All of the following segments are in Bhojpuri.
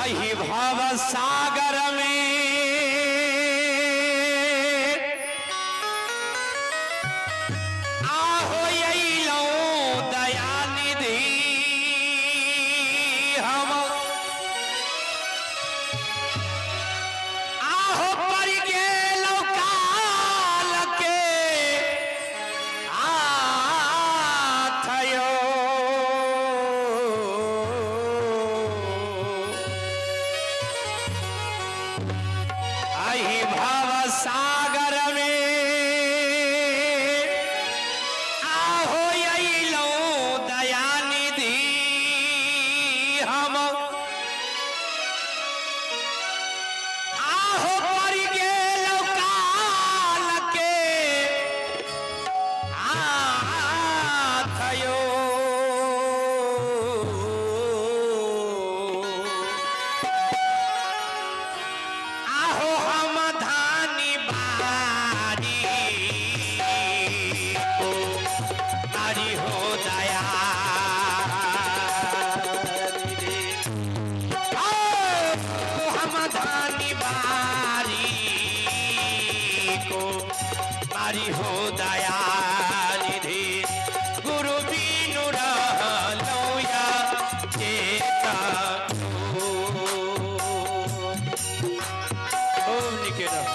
अहि भव सागर में आहो अइलौ दयानिधि हम आहो पर गेलौ काल के आथयो अहि भव सागर में आहो अइलौ दयानिधि हम आहो पर गेलौ काल के आथयो आहो हम धानी बारी को बारी हो दया हम धानी बारी को बारी हो दया निधि गुरु बीनु रहलौ या चेता ओम निकेतन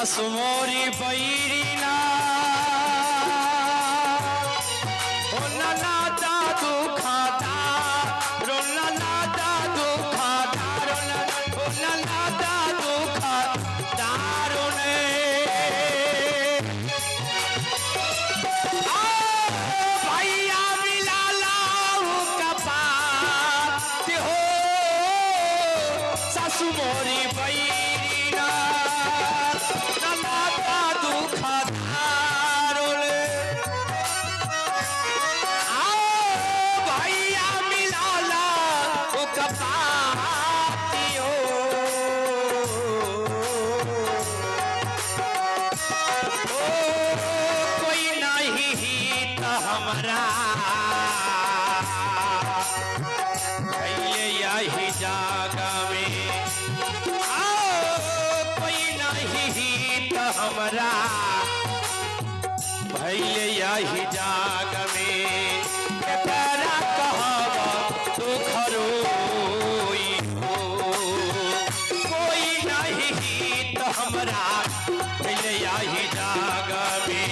ससुमोरी बैरीना रोना ना दादू खाता रोना ना दादू खाता रोना ना दादू खाता रोने भैया मिला लाऊ कपात हो ससुमोरी बैरीना यही जागा में आओ कोई नहीं तो हमरा भैले यही जाग में तेरा कहब तू खरोई हो कोई नहीं तो हमरा भैले यही जाग में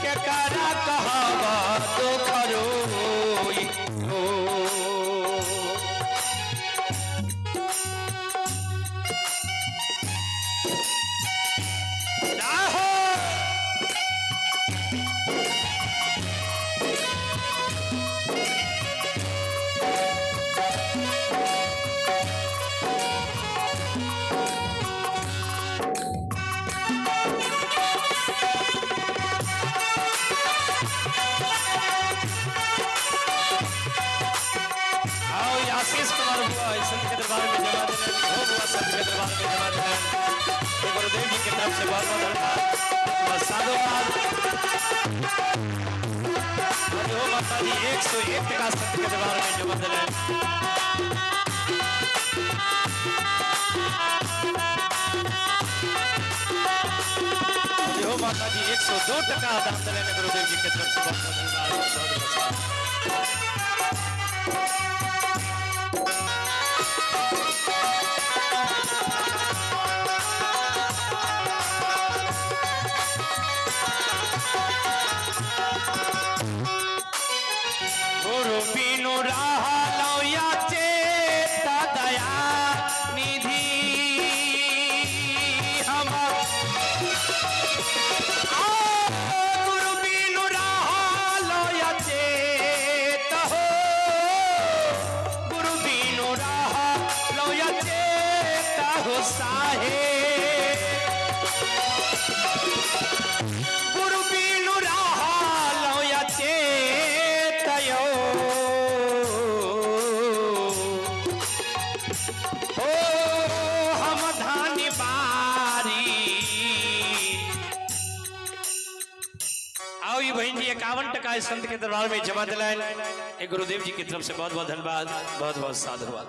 तेरा कहब तू खरोई हो आशीष कुमार हुआ संत के दरबार में जमा देना हो हुआ संत के दरबार में जमा देना गुरुदेव जी की तरफ से बहुत बहुत धन्यवाद साधुवाद हो माता जी 101 का संत के दरबार में जमा देना हो माता जी 102 टका दान देने गुरुदेव जी की तरफ से बहुत बहुत धन्यवाद गुरु बिनु रहलो या चेत दया निधि हम गुरु बिनु रहलो या चेत हो गुरु बिनु रहलो या चेत हो साहे गुरु बिनु रहलो या चेत हम धानी बारी आओ ये बहन जी 51 टका संत के दरबार में जमा दिलाए एक गुरुदेव जी की तरफ से बहुत बहुत धन्यवाद बहुत बहुत साधुवाद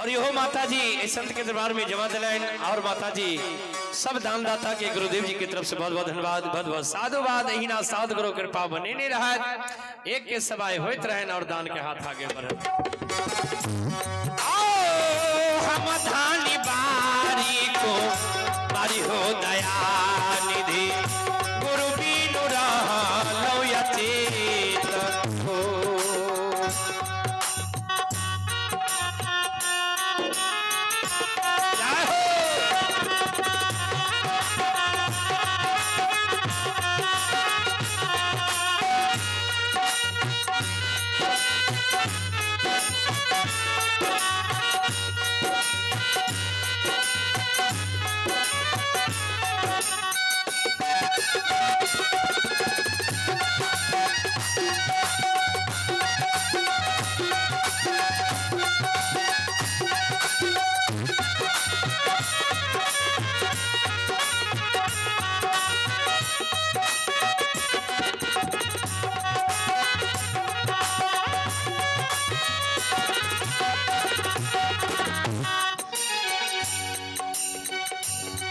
और यो माता जी इस संत के दरबार में जमा दिलाए और माता जी सब दानदाता के गुरुदेव जी की तरफ से बहुत बहुत धन्यवाद बहुत बहुत साधुवाद यही ना साधु गुरु कृपा बने नहीं रहा एक के सबाई होते रहे और दान के हाथ आगे बढ़े हम धानी बारी को बारी हो दया निधि गुरु बिनु रहलो या चेत हो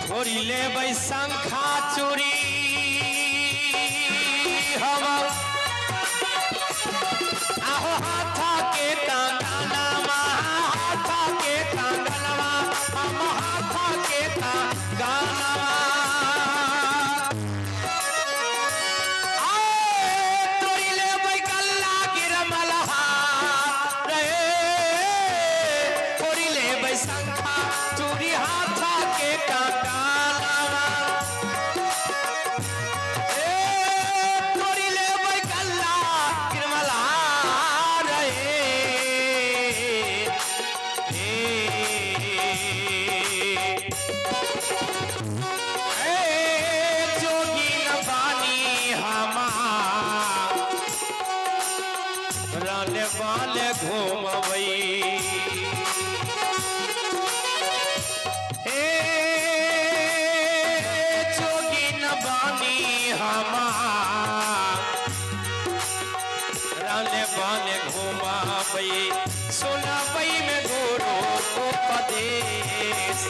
छोरी ले भाई शंखा चोरी हम आहो हाथा के तांगनवा हाथा के तांगनवा हम हाथा के तांगनवा बाले घूमबई हे जोगी न बानी हमारे बाले घूमबई सुनबई में गुरु उपदेश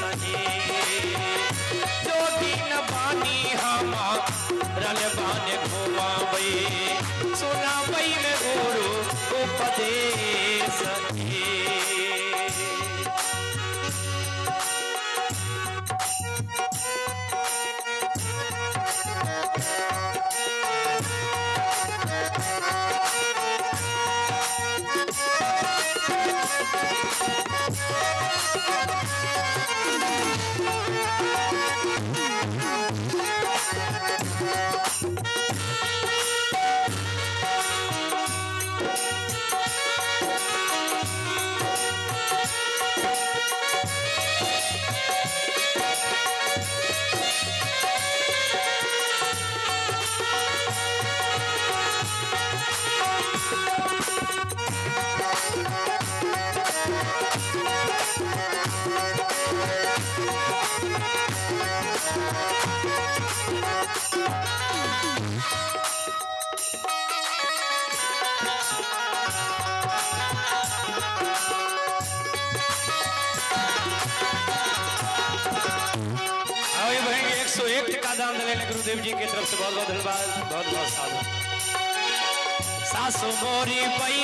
जोगी न बानी हमारे बाले घूमबई सुनबई में गुरु उपदेश दान देने गुरुदेव जी की तरफ से बहुत बहुत धन्यवाद बहुत बहुत साधु सासु मोरी पई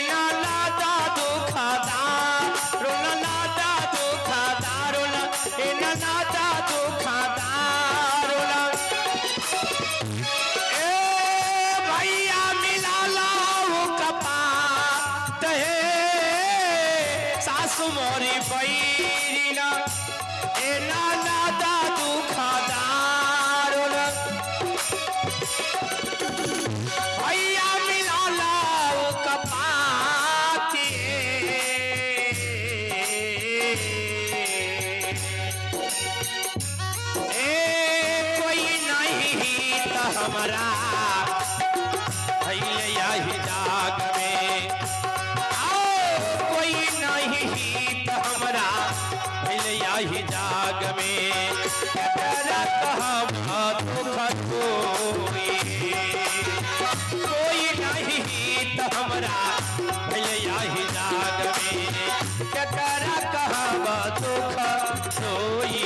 ना लादा दुखदा रोना लादा दुखदा रोना ए ना लादा दुखदा रोना ए भैया मिला लाओ कपात है सासु मोरी पई ना ए ना लादा दुखदा हमारा भैया ही जाग में आओ कोई नहीं तो हमारा भैया ही जाग में तेरा कहा दुख कोई नहीं तो हमारा भैया ही जाग में तेरा कहा दुख कोई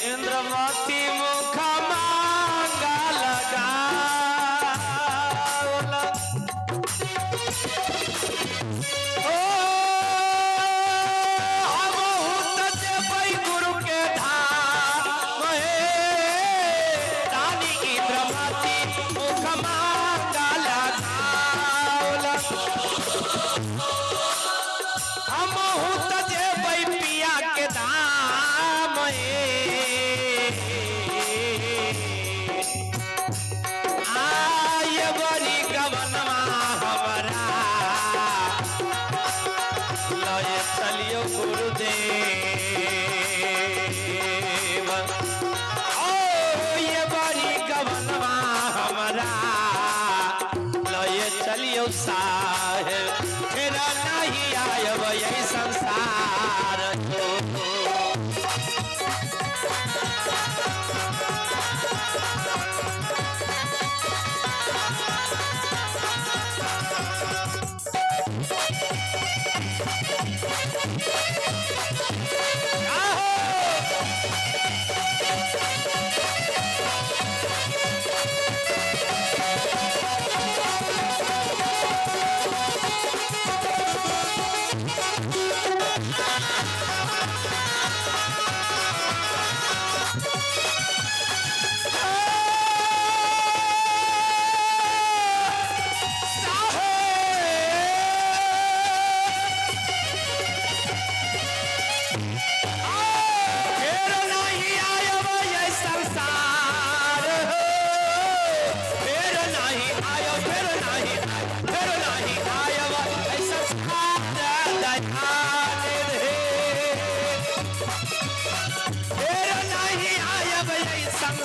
इंद्रमती मुख मांगा लगा गुरु के धाम रानी इंद्रमती मुख मांगा लगा हम पिया के धाम आय बड़ी गवनमा हमारा लय चलियो गुरुदेव ओ ये बड़ी गवनमा हमारा लय चलियो साहेब फिर नहीं आयब यही संसार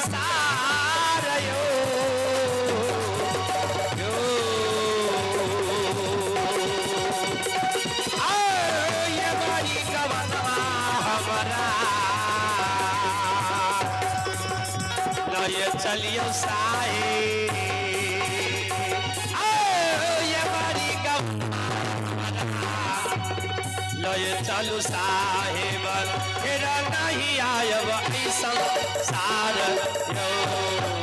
संसार यो यो ये बड़ी गवनवा हमारा ये चलियो साहे ये बड़ी लय चालू साहेब फिर नहीं आयब संसार यो